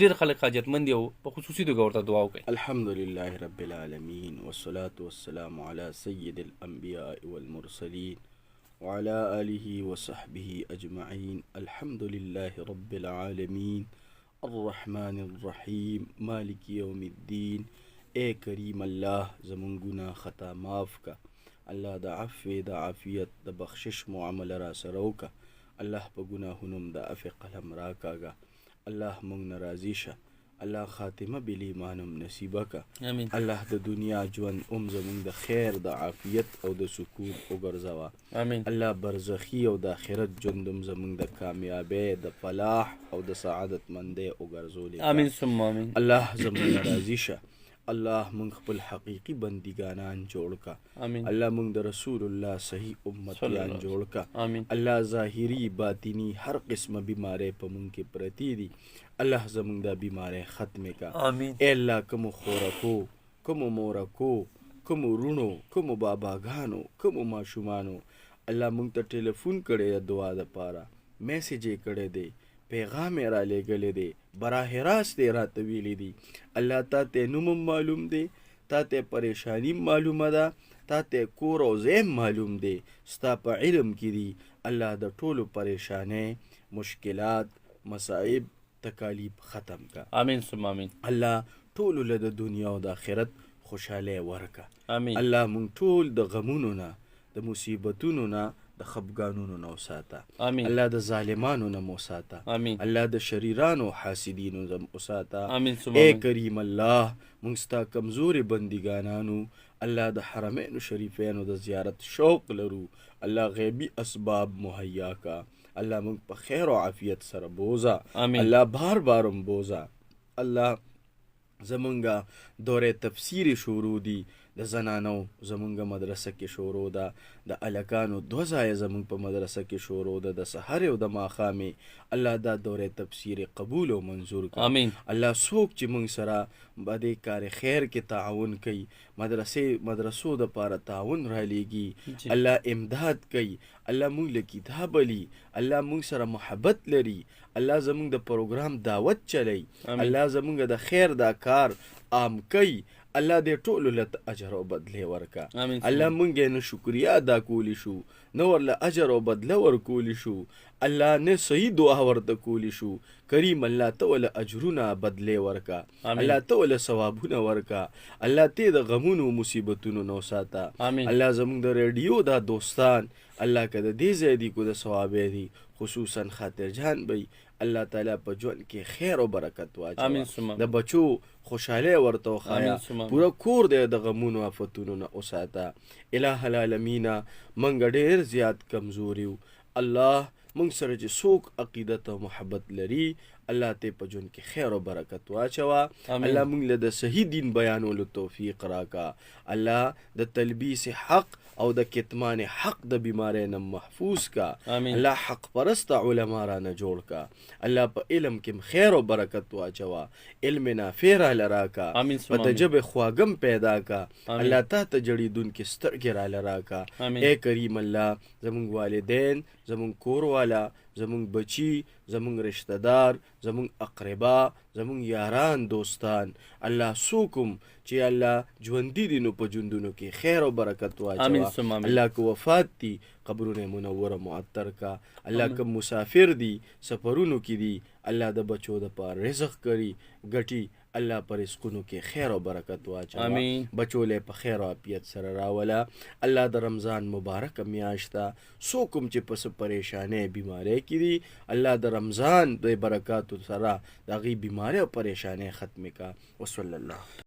ډېر خلک حاجتمند دي او په خصوصي توګه ورته دعا وکړئ. الحمدلله رب العالمین والصلاة والسلام على سید الانبیاء والمرسلین وعلى آله وصحبه أجمعين. الحمد لله رب العالمين الرحمن الرحیم مالک یوم الدین. اے کریم الله زمون گناه خطا معاف کا، الله د عفو د عافیت د بخشش معامله را سره وکړه، الله په ګناهونو د عفو قلم راکاږه، الله مونږ نه راضي شه، الله خاتمه بل ایمانم نصیبه کا، امین. الله د دنیا ژوند زمونږ د خیر د عافیت او د سکون وګرځوه، امین. الله برزخی او د آخرت ژوند زمونږ د کامیابی د فلاح او د سعادت مندۍ وګرځولې، امین ثم امین. الله زمونږ نه راضي شه، الله مونږ خپل حقیقي بندګانان جوړ کا، امین. الله مونږ د رسول الله صحیح امتیان جوړ کا، امین. الله ظاهری باطنی هر قسمه بیماری په مونږ کې پرتی دي، الله زمونږ د بیماری ختم کا، امین. اے الله کوم خورکو، کوم مورکو، کوم رونو، کوم باباګانو، کوم ماشومانو الله مونږ ته ټلیفون کړی د دعا دپاره، میسیج یې کړی دی، پیغام یې را لېږلی دی، براه راست یې راته ویلی دي، الله تا ته نوم معلوم دی، تا ته پریشانی معلومه ده، تا ته کور او ځای معلوم دی، ستا په علم کې دي، الله د ټولو پریشانۍ، مشکلات، مصائب، تکالیف ختم کا، امین ثم امین. الله ټولو له د دنیا او د آخرت خوشحالی ورکه، امین. الله مونږ ټول د غمونو نه، د مصیبتونو نه، د خفګانونو نه وساته، امین. الله د ظالمانو نه مو ساته، امین. الله د شریرانو حاسدینو نه وساته، امین ثم اے امین. کریم الله مونږ ستا کمزوري بندګانانو الله د حرمین شریفینو د زیارت شوق لرو، الله غیبی اسباب مهیا کا، الله مونږ په خیر او عافیت سره بوزا، امین. الله بار بارم بوزا، الله زمونږه دوره تفسیر شروع دي، د زنانو زمونږ مدرسه کې شروع ده، د الکانو 2 ځایه زمونږ په مدرسه کې شروع ده، د سحر او د ماښامې الله دا دوره تفسیر قبول او منظور کړي، امین. الله څوک چې مونږ سره په دې کار خیر کې تعاون کوي، مدرسو د پاره تعاون را لیږي، الله امداد کوي، الله مونږ له کتاب لي، الله مونږ سره محبت لري، الله زمونږ د پروګرام دعوت چلی، الله زمونږ د خیر دا کار عام کوي، الله دې ټولو له اجر او بدله ورکا، الله مونږ یې نه شکریا ادا کولی شو، نه ورله اجر او بدله ورکولی شو، الله نه صحیح دعا ورته کولی شو، کریم الله ته ول اجرونه بدله ورکا، الله ته ول ثوابونه ورکا، الله ته د غمونو مصیبتونو نو ساته، الله زمونږ د ریډیو دا دوستان الله که د دې ځای دي کو د ثواب دي، خصوصا خاطر جان بی الله تعالی په ژوند کې خیر او برکت واچوه، د بچو خوشحالی ورته وښایه، پوره کور دی د غمونو آفتونو نه وساته، الہ العالمین منګه ډېر زیات کمزور یو، الله مونږ سره چې څوک عقیدت او محبت لري الله ته په ژوند کې خیر او برکت واچوه، الله مونږ له د صحیح دین بیانولو توفیق راکا، الله د تلبیس حق او د کتمان حق د بیماری نه محفوظ کا، الله حق پرست علما را نه جوړ کا، الله په علم کې خیر او برکت واچوه، علم نافع را لراکا، په د ژبې خواږم پیدا کا، الله تا ته جړیدونکې سترګې را لراکا، اے کریم الله زمونږ والدین، زمونږ کور والا، زمونږ بچی، زمونږ رشتہ دار، زمونږ اقربا، زمونږ یاران دوستان الله څوکم چې الله ژوندي دي نو په ژوندونو کې خیر او برکت واچوه، الله که وفات دي قبرونه منوره معطر کا، الله که مسافر دي سفرونو کې دي الله د بچو د پاره رزق کړي ګټي، الله پر رزقونو کې خیر او برکت واچوه، بچو له په خیر او عافیت سره راوله، الله د رمضان مبارک میاشته څوکم چې پس پریشانې بیماری کې دي الله د رمضان د برکاتو سره د غي بیماری او پریشانې ختم کا، وصلی الله